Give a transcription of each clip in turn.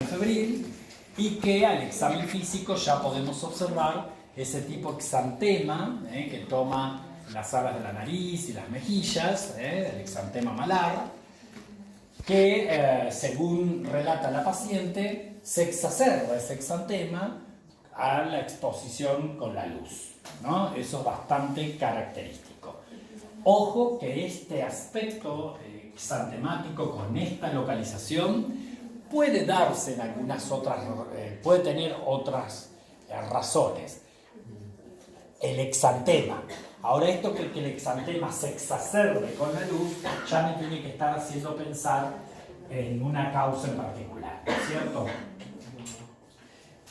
febril y que al examen físico ya podemos observar ese tipo de exantema que toma las alas de la nariz y las mejillas, el exantema malar, que según relata la paciente se exacerba ese exantema a la exposición con la luz, ¿no? Eso es bastante característico. Ojo que este aspecto exantemático con esta localización puede darse en algunas otras, puede tener otras razones. El exantema. Ahora esto que el exantema se exacerbe con la luz ya me tiene que estar haciendo pensar en una causa en particular, ¿cierto?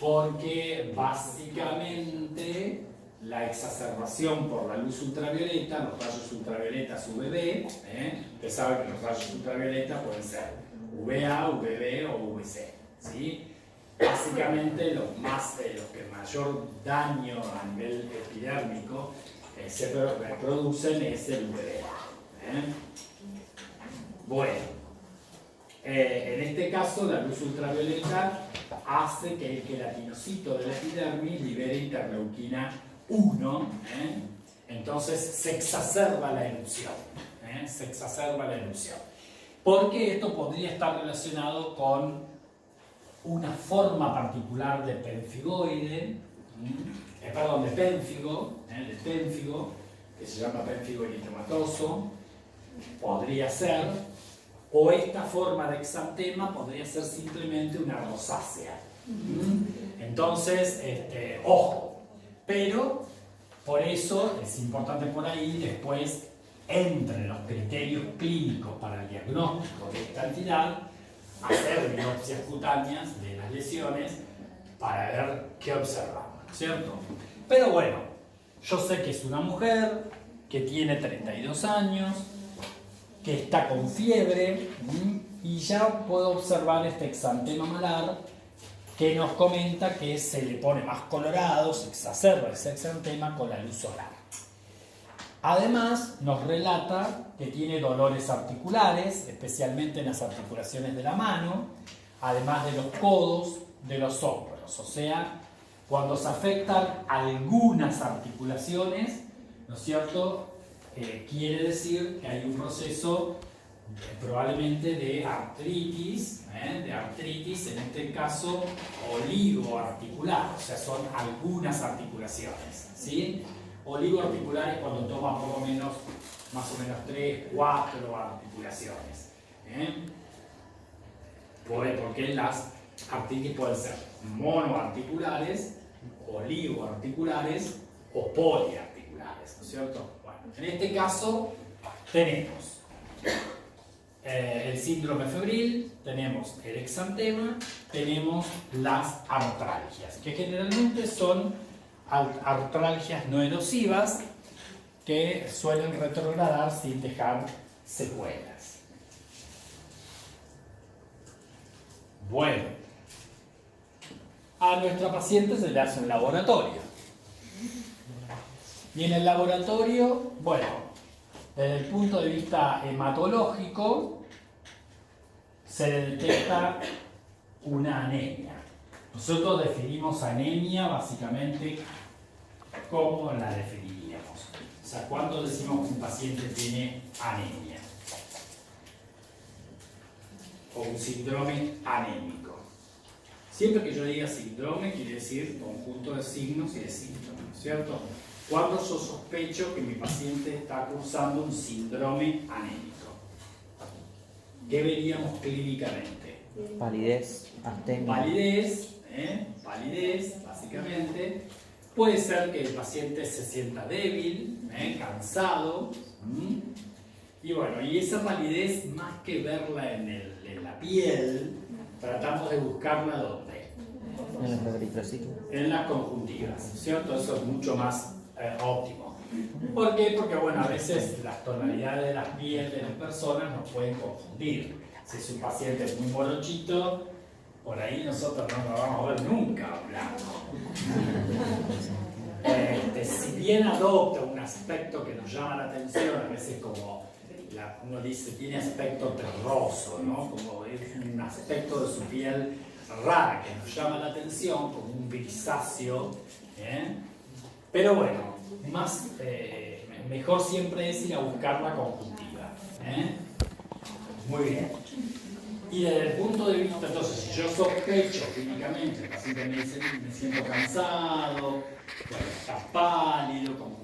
Porque básicamente la exacerbación por la luz ultravioleta, los rayos ultravioletas UVB, usted sabe que los rayos ultravioleta pueden ser UVA, UVB o UVC, ¿sí? Básicamente los que mayor daño a nivel epidérmico se producen es el UVB. Bueno, en este caso la luz ultravioleta hace que el queratinocito de la epidermis libere interleuquina 1, entonces se exacerba la erupción, porque esto podría estar relacionado con una forma particular de pénfigoide, de pénfigo, que se llama pénfigo eritematoso, podría ser, o esta forma de exantema podría ser simplemente una rosácea. Entonces, ojo, pero por eso es importante por ahí después, entre los criterios clínicos para el diagnóstico de esta entidad, hacer biopsias cutáneas de las lesiones para ver qué observamos, ¿cierto? Pero bueno, yo sé que es una mujer que tiene 32 años, que está con fiebre, y ya puedo observar este exantema malar que nos comenta que se le pone más colorado, se exacerba ese exantema con la luz solar. Además, nos relata que tiene dolores articulares, especialmente en las articulaciones de la mano, además de los codos, de los hombros. O sea, cuando se afectan algunas articulaciones, ¿no es cierto?, quiere decir que hay un proceso probablemente de artritis, en este caso oligoarticular, o sea, son algunas articulaciones, ¿sí? Oligoarticulares cuando toma por lo menos, más o menos 3, 4 articulaciones. Porque las artritis pueden ser monoarticulares, oligoarticulares o poliarticulares, ¿no es cierto? Bueno, en este caso tenemos el síndrome febril, tenemos el exantema, tenemos las artralgias, que generalmente son artralgias no erosivas que suelen retrogradar sin dejar secuelas. Bueno, a nuestra paciente se le hace un laboratorio. Y en el laboratorio, bueno, desde el punto de vista hematológico, se detecta una anemia. Nosotros definimos anemia básicamente como la definiríamos. O sea, ¿cuándo decimos que un paciente tiene anemia? O un síndrome anémico. Siempre que yo diga síndrome, quiere decir conjunto de signos y de síntomas, ¿cierto? ¿Cuándo yo sospecho que mi paciente está cursando un síndrome anémico? ¿Qué veríamos clínicamente? Palidez, astenia. Palidez, básicamente. Puede ser que el paciente se sienta débil, cansado. Y bueno, y esa palidez, más que verla en la piel, tratamos de buscarla ¿dónde? En los eritrocitos. En las conjuntivas, ¿cierto? Eso es mucho más óptimo. ¿Por qué? Porque bueno, a veces las tonalidades de la piel de las personas nos pueden confundir. Si es un paciente muy morochito, por ahí nosotros no lo vamos a ver nunca blanco. Si bien adopta un aspecto que nos llama la atención, a veces como uno dice, tiene aspecto terroso, ¿no? Como es un aspecto de su piel rara que nos llama la atención, como un grisáceo, pero bueno, mejor siempre es ir a buscar la conjuntiva. Muy bien. Y desde el punto de vista, entonces, si yo sospecho clínicamente, el paciente me dice, me siento cansado, bueno, está pálido, con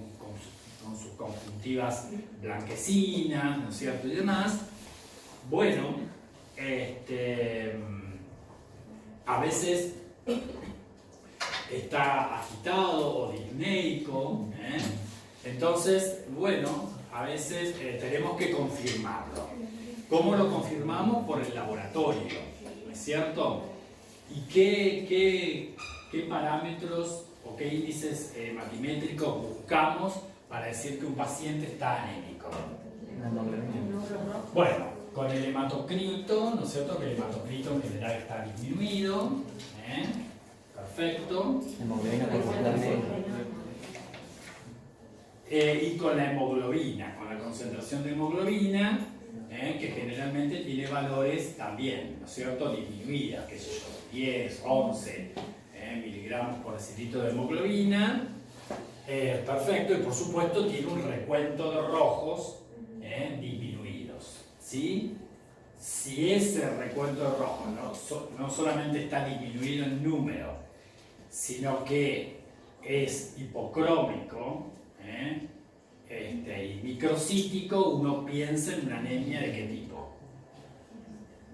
sus conjuntivas blanquecinas, ¿no es cierto? Y demás, bueno, a veces está agitado o disneico, entonces, bueno, a veces tenemos que confirmarlo. ¿Cómo lo confirmamos? Por el laboratorio, ¿no es cierto? ¿Y qué parámetros o qué índices batimétricos buscamos para decir que un paciente está anémico? Bueno, con el hematocrito, ¿no es cierto? Que el hematocrito en general está disminuido. Perfecto. Y con la hemoglobina, con la concentración de hemoglobina, que generalmente tiene valores también, ¿no es cierto? Disminuidas, qué sé yo, 10, 11 miligramos por decilitro de hemoglobina. Perfecto, y por supuesto tiene un recuento de rojos disminuidos, ¿sí? Si ese recuento de rojos no solamente está disminuido en número, sino que es hipocrómico y microcítico, uno piensa en una anemia ¿de qué tipo?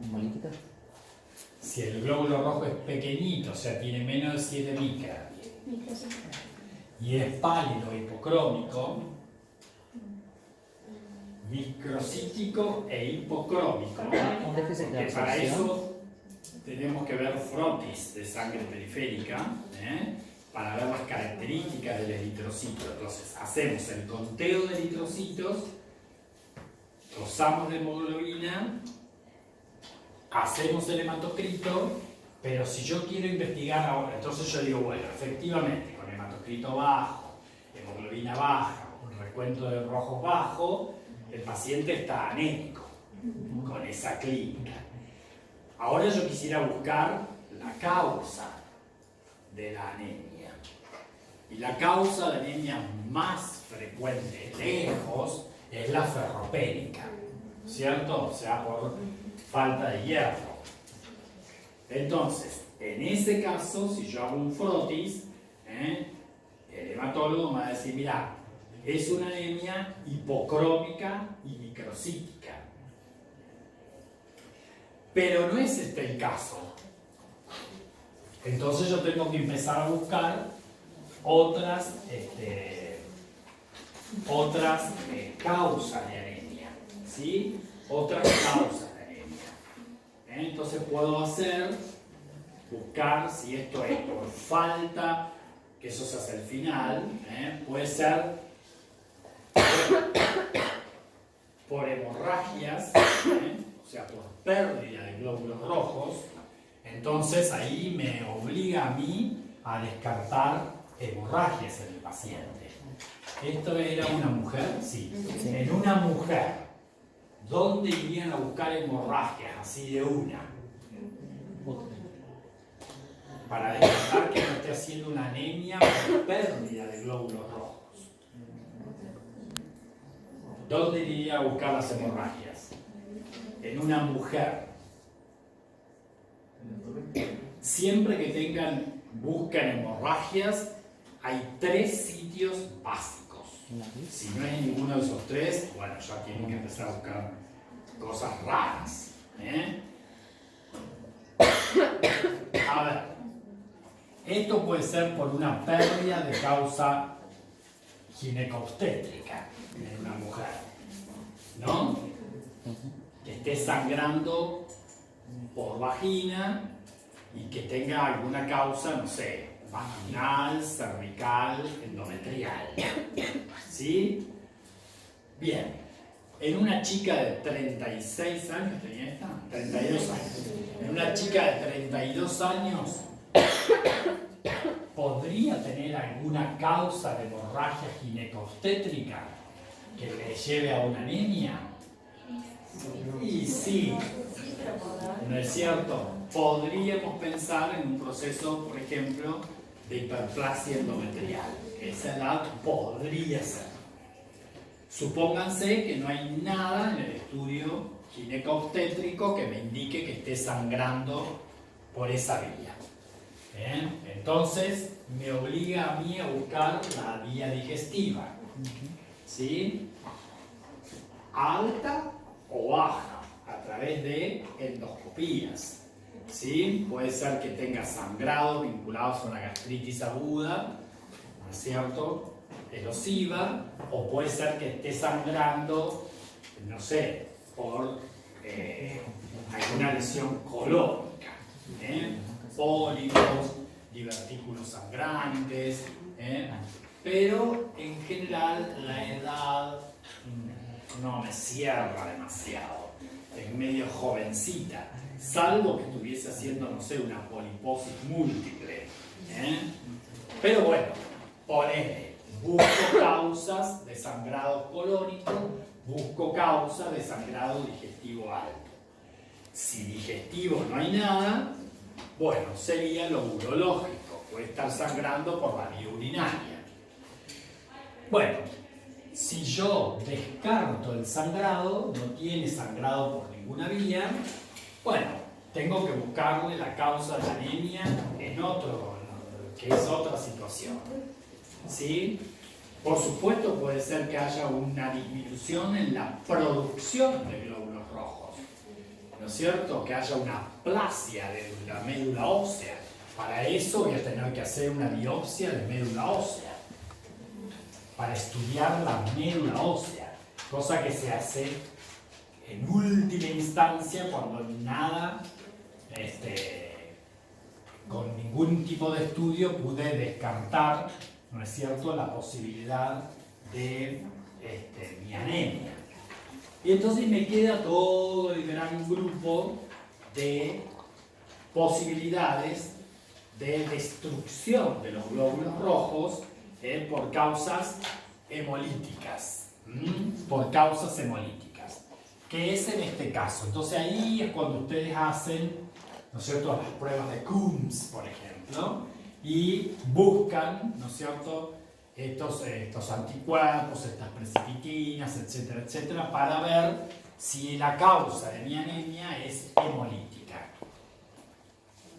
¿Hemolítica? Si el glóbulo rojo es pequeñito, o sea, tiene menos de 7 micras, y es pálido, hipocrómico, microcítico e hipocrómico, que para eso tenemos que ver frotis de sangre periférica, para ver las características del eritrocito. Entonces, hacemos el conteo de eritrocitos, dosamos de hemoglobina, hacemos el hematocrito, pero si yo quiero investigar ahora, entonces yo digo, bueno, efectivamente, con hematocrito bajo, hemoglobina baja, un recuento de rojos bajo, el paciente está anémico, con esa clínica. Ahora yo quisiera buscar la causa de la anemia. Y la causa de anemia más frecuente, lejos, es la ferropénica, ¿cierto? O sea, por falta de hierro. Entonces, en ese caso, si yo hago un frotis, el hematólogo me va a decir, mira, es una anemia hipocrómica y microcítica. Pero no es este el caso. Entonces yo tengo que empezar a buscar otras causas de anemia, ¿sí? Otras causas de anemia. Entonces puedo buscar si esto es por falta, que eso se hace al final, puede ser por hemorragias, o sea, por pérdida de glóbulos rojos. Entonces ahí me obliga a mí a descartar hemorragias en el paciente. ¿Esto era una mujer? Sí. En una mujer, ¿dónde irían a buscar hemorragias así de una? Para descartar que no esté haciendo una anemia por pérdida de glóbulos rojos. ¿Dónde iría a buscar las hemorragias? En una mujer. Siempre que buscan hemorragias, hay 3 sitios básicos. Si no hay ninguno de esos 3, bueno, ya tienen que empezar a buscar cosas raras. A ver, esto puede ser por una pérdida de causa ginecobstétrica en una mujer, ¿no? Que esté sangrando por vagina y que tenga alguna causa, no sé, vaginal, cervical, endometrial. ¿Sí? Bien. En una chica de 36 años, ¿tenía esta? 32 años. En una chica de 32 años, ¿podría tener alguna causa de hemorragia ginecobstétrica que le lleve a una anemia? Y sí, ¿no es cierto? podríamos pensar en un proceso, por ejemplo, de hiperplasia endometrial. Esa edad podría ser. Supónganse que no hay nada en el estudio gineco-obstétrico que me indique que esté sangrando por esa vía. ¿Bien? Entonces, me obliga a mí a buscar la vía digestiva. ¿Sí? Alta o baja, a través de endoscopías. ¿Sí? Puede ser que tenga sangrado vinculados a una gastritis aguda, ¿no es cierto?, erosiva, o puede ser que esté sangrando, no sé, por alguna lesión colónica, pólipos, divertículos sangrantes, pero en general la edad no me cierra demasiado, es medio jovencita, salvo que estuviese haciendo, no sé, una poliposis múltiple. Pero bueno, ponele, busco causas de sangrado colónico, busco causas de sangrado digestivo alto. Si digestivo no hay nada, bueno, sería lo urológico, puede estar sangrando por la vía urinaria. Bueno, si yo descarto el sangrado, no tiene sangrado por ninguna vía, bueno, tengo que buscarle la causa de la anemia en otro, que es otra situación. ¿Sí? Por supuesto puede ser que haya una disminución en la producción de glóbulos rojos, ¿no es cierto? Que haya una aplasia de la médula ósea. Para eso voy a tener que hacer una biopsia de médula ósea, para estudiar la médula ósea, cosa que se hace en última instancia cuando nada, con ningún tipo de estudio pude descartar, ¿no es cierto?, la posibilidad de mi anemia. Y entonces me queda todo el gran grupo de posibilidades de destrucción de los glóbulos rojos por causas hemolíticas. Por causas hemolíticas. ¿Qué es en este caso? Entonces ahí es cuando ustedes hacen, ¿no es cierto?, las pruebas de Coombs, por ejemplo, y buscan, ¿no es cierto?, estos anticuerpos, estas precipitinas, etcétera, etcétera, para ver si la causa de mi anemia es hemolítica.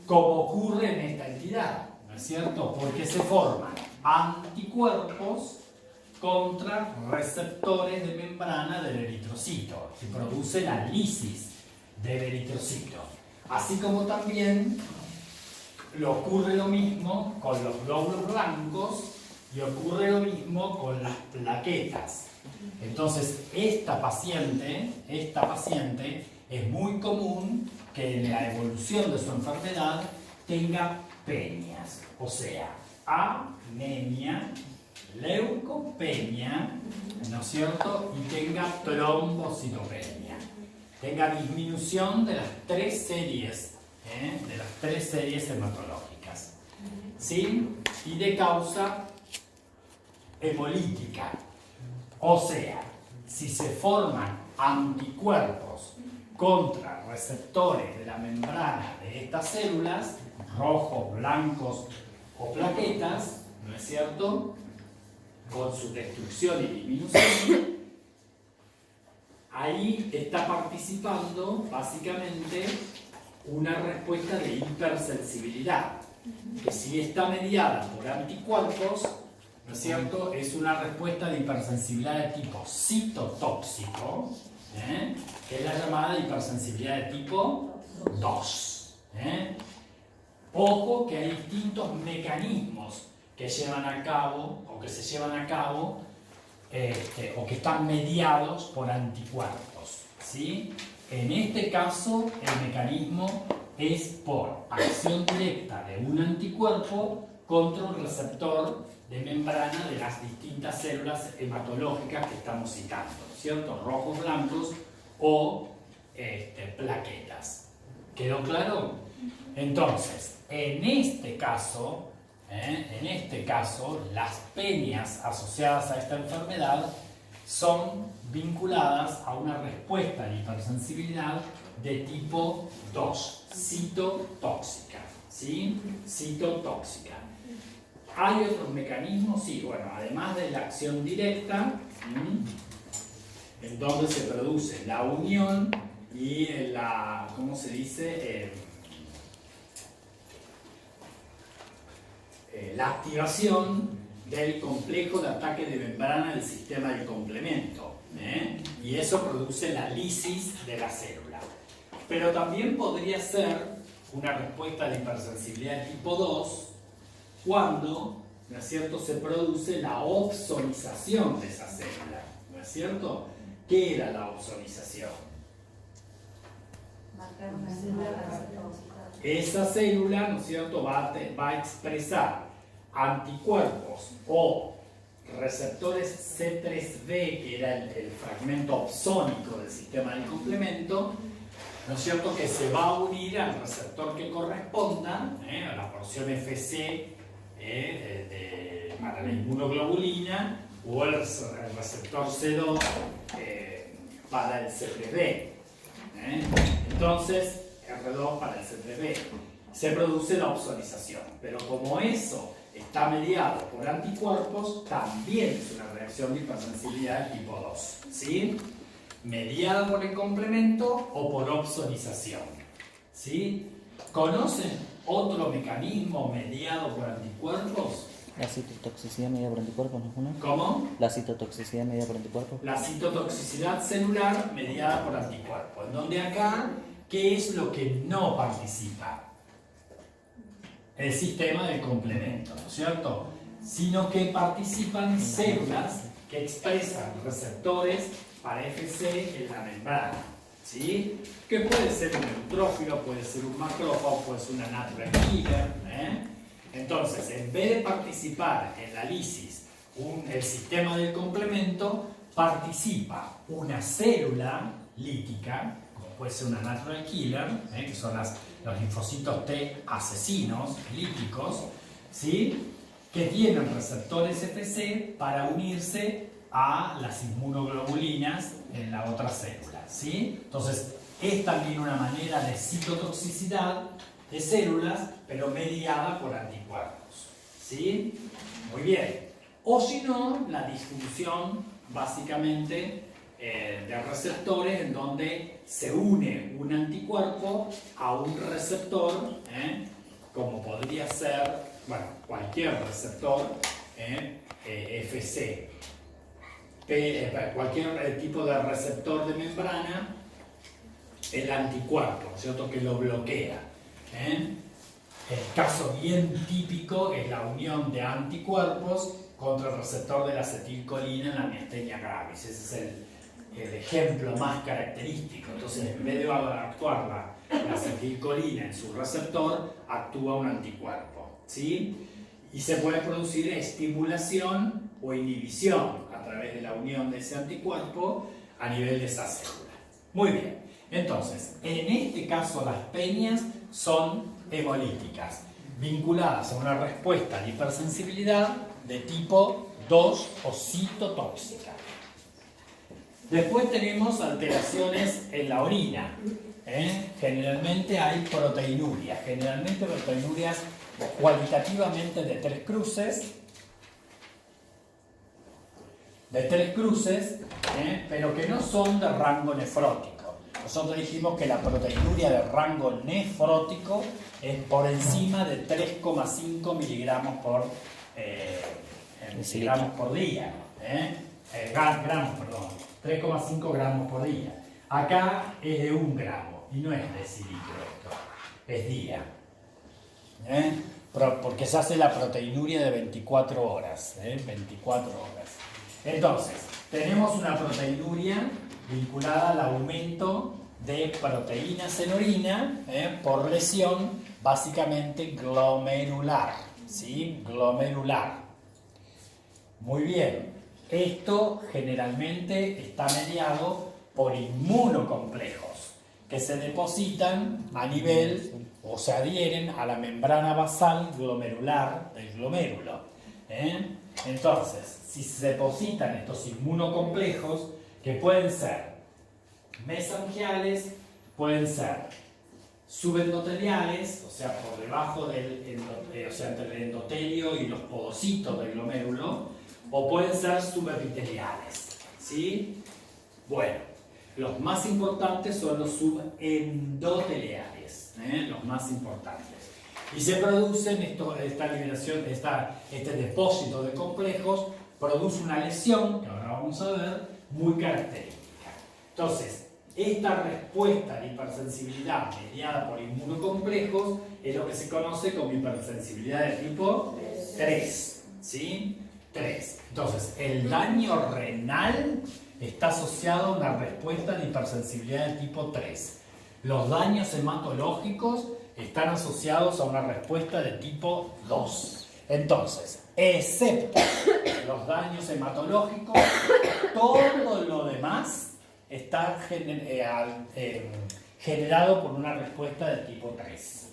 Como ocurre en esta entidad, ¿no es cierto?, porque se forman anticuerpos contra receptores de membrana del eritrocito, que produce la lisis del eritrocito. Así como también ocurre lo mismo con los glóbulos blancos y ocurre lo mismo con las plaquetas. Entonces, esta paciente es muy común que en la evolución de su enfermedad tenga penias, o sea, anemia, leucopenia, ¿no es cierto?, y tenga trombocitopenia, tenga disminución de las tres series hematológicas, ¿sí?, y de causa hemolítica. O sea, si se forman anticuerpos contra receptores de la membrana de estas células, rojos, blancos o plaquetas, ¿no es cierto?, con su destrucción y disminución, ahí está participando básicamente una respuesta de hipersensibilidad, que si está mediada por anticuerpos, ¿no es cierto?, es una respuesta de hipersensibilidad de tipo citotóxico, que es la llamada hipersensibilidad de tipo 2. Ojo que hay distintos mecanismos que llevan a cabo, o que se llevan a cabo, o que están mediados por anticuerpos, ¿sí? En este caso, el mecanismo es por acción directa de un anticuerpo contra un receptor de membrana de las distintas células hematológicas que estamos citando, ¿cierto? Rojos, blancos o plaquetas. ¿Quedó claro? Entonces, en este caso, las penias asociadas a esta enfermedad son vinculadas a una respuesta de hipersensibilidad de tipo 2, citotóxica, ¿sí? Citotóxica. ¿Hay otros mecanismos? Sí, bueno, además de la acción directa, en donde se produce la unión y la, ¿cómo se dice? La activación del complejo de ataque de membrana del sistema del complemento. Y eso produce la lisis de la célula. Pero también podría ser una respuesta de hipersensibilidad de tipo 2 cuando, ¿no es cierto?, se produce la opsonización de esa célula, ¿no es cierto? ¿Qué era la opsonización? Marcar una célula receptor. Esa célula, ¿no es cierto?, va a expresar anticuerpos o receptores C3b, que era el fragmento opsónico del sistema del complemento, ¿no es cierto?, que se va a unir al receptor que corresponda, a la porción FC para la inmunoglobulina, o el receptor C2 para el C3b. Entonces, R2 para el C3b. Se produce la opsonización, pero como eso está mediado por anticuerpos, también es una reacción de hipersensibilidad de tipo 2, ¿sí? Mediada por el complemento o por opsonización, ¿sí? ¿Conocen otro mecanismo mediado por anticuerpos? La citotoxicidad medida por anticuerpos, ¿no es una? ¿Cómo? La citotoxicidad medida por anticuerpos. La citotoxicidad celular mediada por anticuerpos, en donde acá, ¿qué es lo que no participa? El sistema del complemento, ¿no es cierto? Sino que participan células que expresan receptores para FC en la membrana, ¿sí? Que puede ser un neutrófilo, puede ser un macrófago, puede ser una natural killer, Entonces, en vez de participar en la lisis el sistema del complemento, participa una célula lítica, como puede ser una natural killer, que son los linfocitos T asesinos, líticos, ¿sí?, que tienen receptores FC para unirse a las inmunoglobulinas en la otra célula, ¿sí? Entonces, es también una manera de citotoxicidad de células, pero mediada por anticuerpos, ¿sí? Muy bien. O si no, la disfunción, básicamente, de receptores en donde se une un anticuerpo a un receptor, como podría ser, bueno, cualquier receptor, FC, cualquier tipo de receptor de membrana, el anticuerpo, ¿cierto?, que lo bloquea. El caso bien típico es la unión de anticuerpos contra el receptor de la acetilcolina en la miastenia gravis. Ese es el ejemplo más característico. Entonces, en vez de actuar la acetilcolina en su receptor, actúa un anticuerpo, ¿sí? Y se puede producir estimulación o inhibición a través de la unión de ese anticuerpo a nivel de esa célula. Muy bien. Entonces, en este caso las peñas son hemolíticas, vinculadas a una respuesta de hipersensibilidad de tipo 2 o citotóxica. Después tenemos alteraciones en la orina. Generalmente hay proteinuria, generalmente proteinurias cualitativamente de tres cruces, pero que no son de rango nefrótico. Nosotros dijimos que la proteinuria de rango nefrótico es por encima de 3,5 miligramos por día. Gramos, perdón. 3,5 gramos por día. Acá es de 1 gramo y no es decilitro esto, es día. Porque se hace la proteinuria de 24 horas. 24 horas. Entonces, tenemos una proteinuria vinculada al aumento de proteínas en orina por lesión básicamente glomerular, ¿sí? Glomerular. Muy bien. Esto generalmente está mediado por inmunocomplejos que se depositan a nivel o se adhieren a la membrana basal glomerular del glomérulo. Entonces, si se depositan estos inmunocomplejos, que pueden ser mesangiales pueden ser subendoteliales, o sea, por debajo o sea, entre el endotelio y los podocitos del glomérulo, o pueden ser subepiteliales, ¿sí? Bueno, los más importantes son los subendoteliales, los más importantes. Y se producen, esta liberación, este depósito de complejos, produce una lesión, que ahora vamos a ver, muy característica. Entonces, esta respuesta de hipersensibilidad mediada por inmunocomplejos es lo que se conoce como hipersensibilidad de tipo 3, ¿sí? 3. Entonces, el daño renal está asociado a una respuesta de hipersensibilidad de tipo 3. Los daños hematológicos están asociados a una respuesta de tipo 2. Entonces, excepto los daños hematológicos, todo lo demás está generado por una respuesta de tipo 3.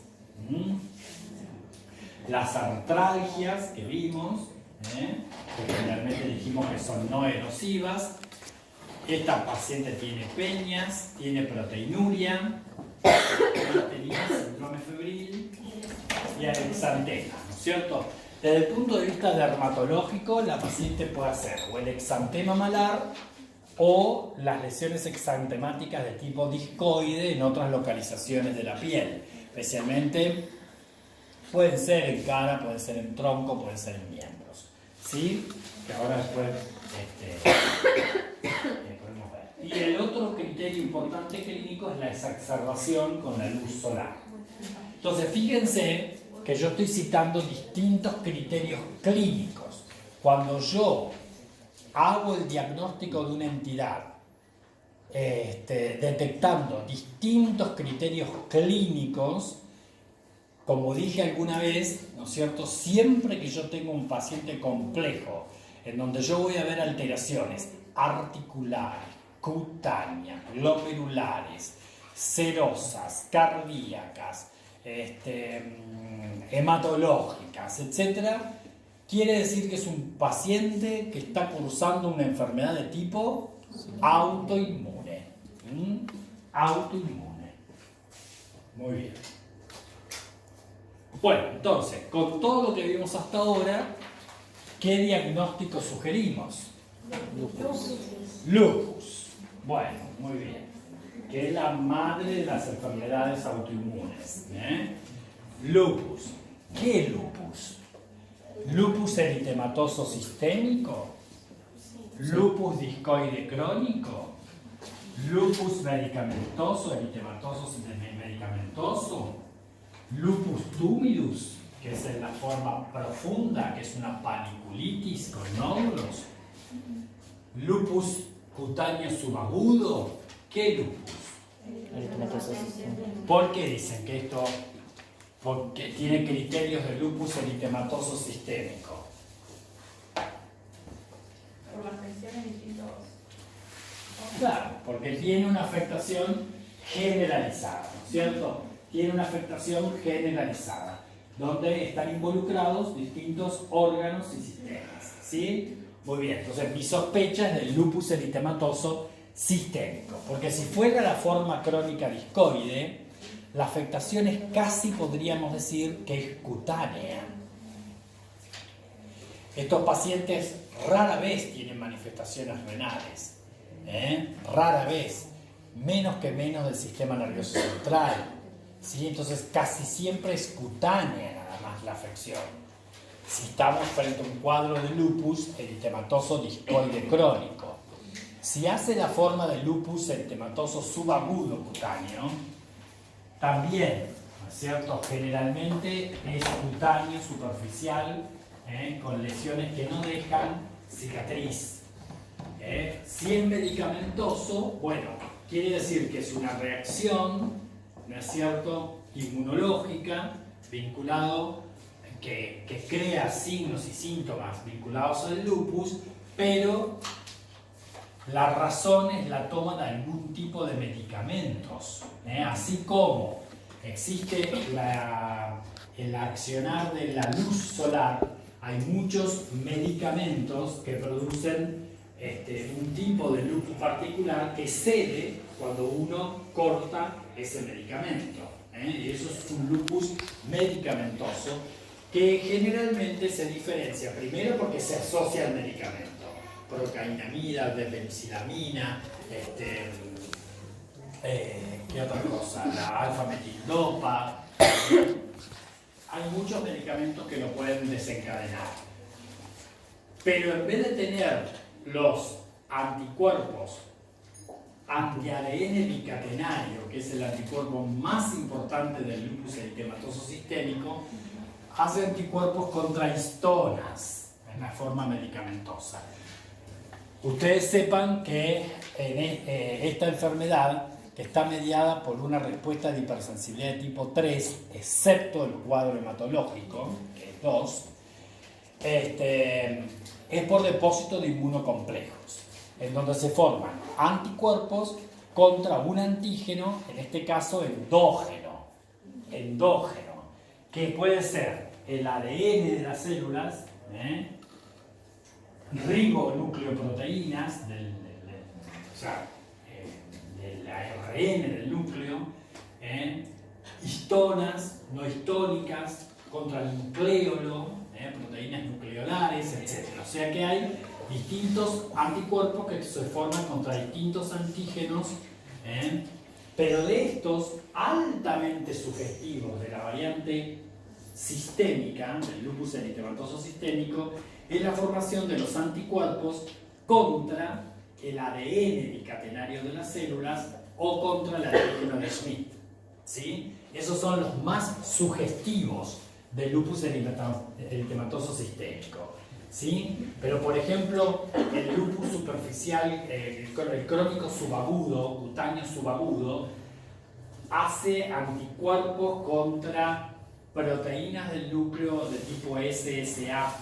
Las artralgias que vimos, que generalmente dijimos que son no erosivas. Esta paciente tiene peñas, tiene proteinuria, tenía síndrome febril y exantema, ¿no es cierto? Desde el punto de vista dermatológico, la paciente puede hacer o el exantema malar o las lesiones exantemáticas de tipo discoide en otras localizaciones de la piel, especialmente pueden ser en cara, pueden ser en tronco, pueden ser en miembros, ¿sí? Que ahora después podemos ver. Y el otro criterio importante clínico es la exacerbación con la luz solar. Entonces, fíjense que yo estoy citando distintos criterios clínicos. Cuando yo hago el diagnóstico de una entidad, detectando distintos criterios clínicos, como dije alguna vez, ¿no es cierto? Siempre que yo tengo un paciente complejo, en donde yo voy a ver alteraciones articulares, cutáneas, glomerulares, serosas, cardíacas, hematológicas, etc., quiere decir que es un paciente que está cursando una enfermedad de tipo autoinmune. Autoinmune. Muy bien. Bueno, entonces, con todo lo que vimos hasta ahora, ¿qué diagnóstico sugerimos? Lupus. Bueno, muy bien. Que es la madre de las enfermedades autoinmunes. Lupus. ¿Qué es lupus? ¿Lupus eritematoso sistémico? ¿Lupus discoide crónico? ¿Lupus medicamentoso, eritematoso medicamentoso? ¿Lupus tumidus, que es en la forma profunda, que es una paniculitis con nódulos? ¿Lupus cutáneo subagudo? ¿Qué lupus? Eritematoso sistémico. ¿Por qué dicen que esto? Porque tiene criterios de lupus eritematoso sistémico. Por las tensiones distintos. Claro, porque tiene una afectación generalizada, ¿no es cierto? Tiene una afectación generalizada, donde están involucrados distintos órganos y sistemas, ¿sí? Muy bien, entonces mi sospecha es del lupus eritematoso sistémico, porque si fuera la forma crónica discoide, la afectación es casi, podríamos decir, que es cutánea. Estos pacientes rara vez tienen manifestaciones renales, rara vez, menos del sistema nervioso central, ¿sí? Entonces casi siempre es cutánea nada más la afección. Si estamos frente a un cuadro de lupus eritematoso discoide crónico, si hace la forma de lupus eritematoso subagudo cutáneo, también, ¿no es cierto? Generalmente es cutáneo, superficial, con lesiones que no dejan cicatriz. Si es medicamentoso, bueno, quiere decir que es una reacción, ¿no es cierto?, inmunológica, vinculado, que crea signos y síntomas vinculados al lupus, pero la razón es la toma de algún tipo de medicamentos, así como existe el accionar de la luz solar, hay muchos medicamentos que producen un tipo de lupus particular que cede cuando uno corta ese medicamento. Y eso es un lupus medicamentoso que generalmente se diferencia primero porque se asocia al medicamento. Procainamida, penicillamina, ¿qué otra cosa? La alfa-metildopa. Hay muchos medicamentos que lo pueden desencadenar. Pero en vez de tener los anticuerpos anti-ADN bicatenario, que es el anticuerpo más importante del lupus eritematoso sistémico, hace anticuerpos contra histonas en la forma medicamentosa. Ustedes sepan que esta enfermedad, que está mediada por una respuesta de hipersensibilidad de tipo 3, excepto el cuadro hematológico, que es 2, es por depósito de inmunocomplejos, en donde se forman anticuerpos contra un antígeno, en este caso endógeno, que puede ser el ADN de las células, ribonucleoproteínas del ARN del núcleo, histonas, no histónicas, contra el nucleolo, proteínas nucleolares, etc. O sea que hay distintos anticuerpos que se forman contra distintos antígenos, pero de estos altamente sugestivos de la variante sistémica, del lupus eritematoso sistémico, es la formación de los anticuerpos contra el ADN bicatenario de las células o contra el antígeno de Schmidt. ¿Sí? Esos son los más sugestivos del lupus eritematoso sistémico. ¿Sí? Pero por ejemplo, el lupus superficial, el crónico subagudo, cutáneo subagudo, hace anticuerpos contra proteínas del núcleo de tipo SSA.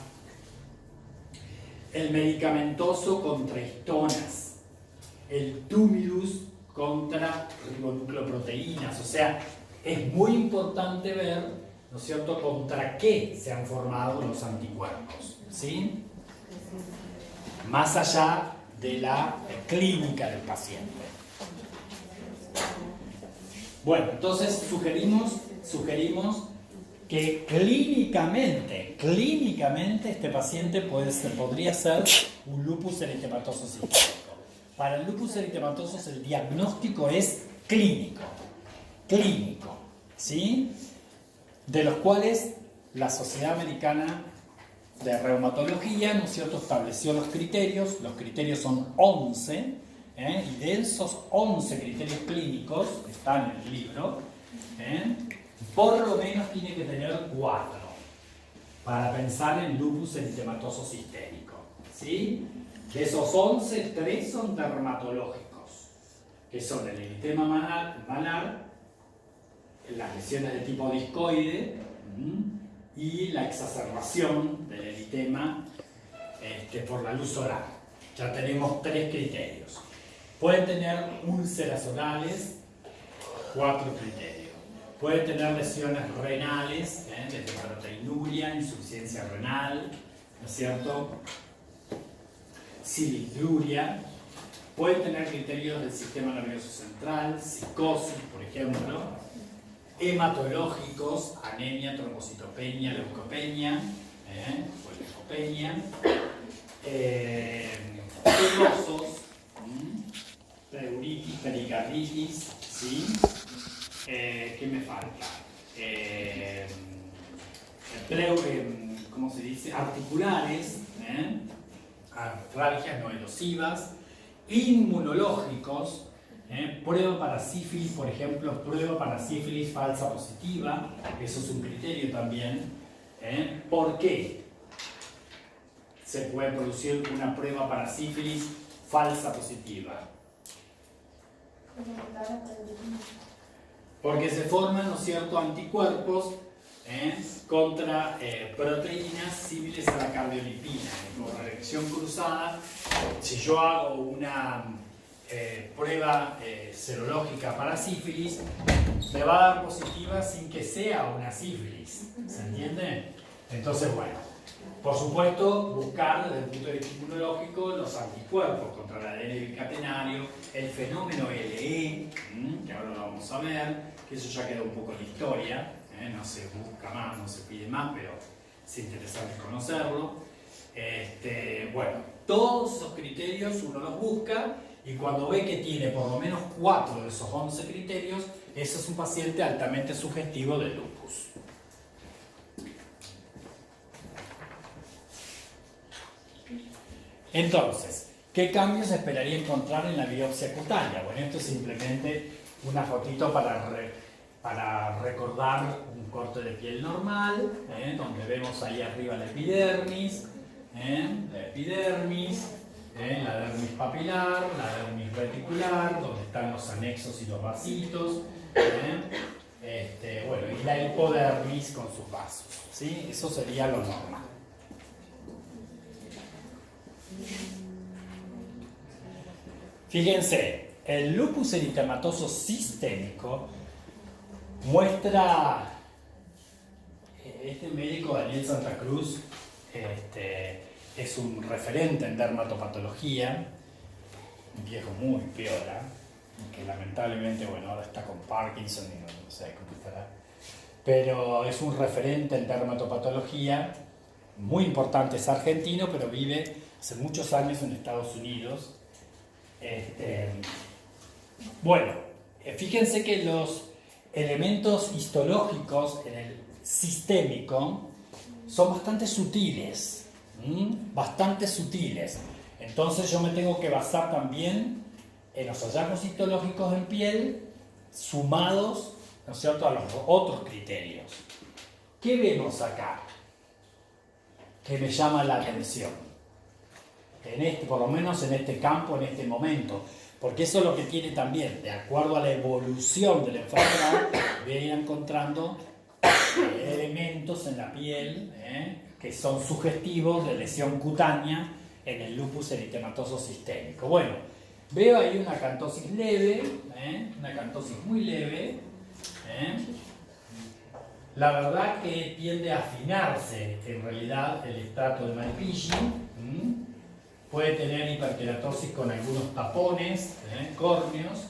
El medicamentoso contra histonas, el tumidus contra ribonucleoproteínas. O sea, es muy importante ver, ¿no es cierto?, contra qué se han formado los anticuerpos, ¿sí? Más allá de la clínica del paciente. Bueno, entonces sugerimos que clínicamente este paciente podría ser un lupus eritematoso sistémico. Para el lupus eritematoso el diagnóstico es clínico, ¿sí? De los cuales la Sociedad Americana de Reumatología, ¿no es cierto?, estableció los criterios son 11, y de esos 11 criterios clínicos, que están en el libro, por lo menos tiene que tener 4 para pensar en lupus eritematoso sistémico, ¿sí? De esos 11, 3 son dermatológicos, que son el eritema malar, las lesiones de tipo discoide y la exacerbación del eritema por la luz solar. Ya tenemos 3 criterios. Pueden tener úlceras orales, 4 criterios. Pueden tener lesiones renales, desde proteinuria, insuficiencia renal, ¿no es cierto?, cilindruria. Pueden tener criterios del sistema nervioso central, psicosis, por ejemplo, hematológicos, anemia, trombocitopenia, leucopenia, fibrosos, pleuritis, pericarditis, ¿sí? ¿Qué me falta? ¿Cómo se dice? Articulares, artralgias no erosivas, inmunológicos, prueba para sífilis, por ejemplo, prueba para sífilis falsa positiva, eso es un criterio también. ¿Por qué se puede producir una prueba para sífilis falsa positiva? Porque se forman, ¿no es cierto?, anticuerpos contra proteínas similares a la cardiolipina. Por reacción cruzada, si yo hago una prueba serológica para sífilis, me va a dar positiva sin que sea una sífilis. ¿Se entiende? Entonces, bueno, Por supuesto, buscar desde el punto de vista inmunológico los anticuerpos contra el ADN bicatenario, el fenómeno LE, que ahora lo vamos a ver, que eso ya queda un poco en la historia, no se busca más, no se pide más, pero es interesante conocerlo. Bueno, todos esos criterios uno los busca y cuando ve que tiene por lo menos 4 de esos 11 criterios, ese es un paciente altamente sugestivo de lupus. Entonces, ¿qué cambios esperaría encontrar en la biopsia cutánea? Bueno, esto es simplemente una fotito para recordar un corte de piel normal, donde vemos ahí arriba la epidermis, la dermis papilar, la dermis reticular, donde están los anexos y los vasitos, bueno, y la hipodermis con sus vasos, ¿sí? Eso sería lo normal. Fíjense, el lupus eritematoso sistémico muestra, este médico Daniel Santa Cruz es un referente en dermatopatología, un viejo muy piola, que lamentablemente, bueno, ahora está con Parkinson y no sé cómo estará, pero es un referente en dermatopatología, muy importante, es argentino, pero vive hace muchos años en Estados Unidos. Bueno, fíjense que los elementos histológicos en el sistémico son bastante sutiles, bastante sutiles. Entonces yo me tengo que basar también en los hallazgos histológicos en piel sumados, ¿no es cierto?, a los otros criterios. ¿Qué vemos acá que me llama la atención? Por lo menos en este campo, en este momento, porque eso es lo que tiene también, de acuerdo a la evolución de la enfermedad, voy a ir encontrando elementos en la piel que son sugestivos de lesión cutánea en el lupus eritematoso sistémico. Bueno, veo ahí una acantosis leve, una acantosis muy leve. La verdad que tiende a afinarse en realidad el estrato de Malpighi. Puede tener hiperkeratosis con algunos tapones córneos.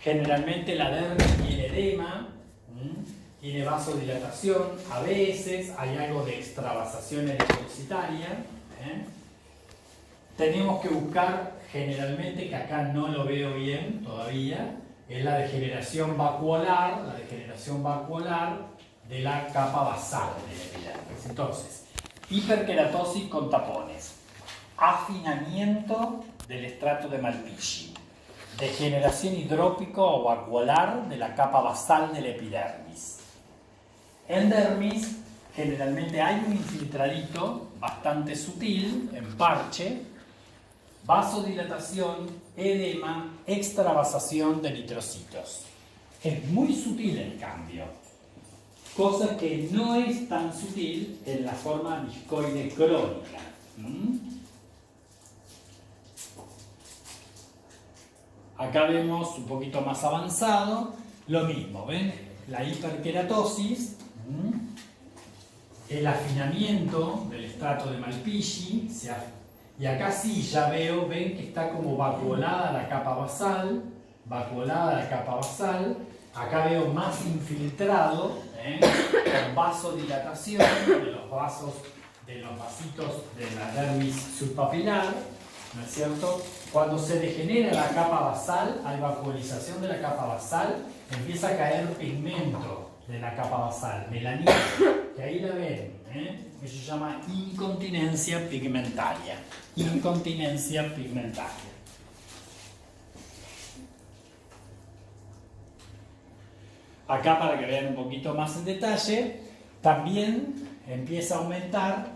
Generalmente la dermis tiene edema, tiene vasodilatación, a veces hay algo de extravasación eritrocitaria. Tenemos que buscar generalmente, que acá no lo veo bien todavía, es la degeneración vacuolar de la capa basal de la epidermis. Entonces, hiperkeratosis con tapones, afinamiento del estrato de Malpighi, degeneración hidrópico o vacuolar de la capa basal de la epidermis. En dermis generalmente hay un infiltradito bastante sutil, en parche, vasodilatación, edema, extravasación de eritrocitos. Es muy sutil el cambio, cosa que no es tan sutil en la forma discoide crónica. Acá vemos un poquito más avanzado, lo mismo, ¿ven? La hiperkeratosis, el afinamiento del estrato de Malpighi, y acá sí ya veo, ven que está como vacuolada la capa basal, acá veo más infiltrado, con vasodilatación de los vasitos de la dermis subpapilar, ¿no es cierto? Cuando se degenera la capa basal, hay vacuolización de la capa basal, empieza a caer pigmento de la capa basal, melanina, que ahí la ven, que se llama incontinencia pigmentaria. Incontinencia pigmentaria. Acá, para que vean un poquito más en detalle, también empieza a aumentar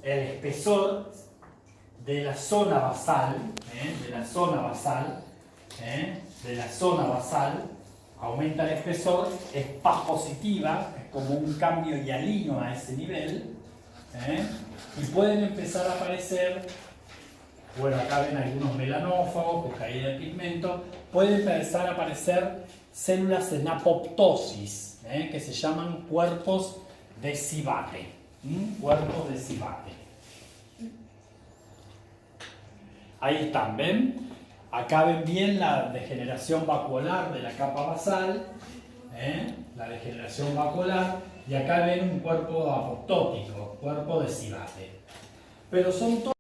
el espesor de la zona basal, aumenta el espesor, es paz positiva, es como un cambio hialino a ese nivel, y pueden empezar a aparecer, bueno, acá ven algunos melanófagos con caída de pigmento, pueden empezar a aparecer células en apoptosis, que se llaman cuerpos de Sivate. Cuerpos de Sivate. Ahí están, ¿ven? Acá ven bien la degeneración vacuolar de la capa basal, la degeneración vacuolar, y acá ven un cuerpo apoptótico, cuerpo de Sivate. Pero son todos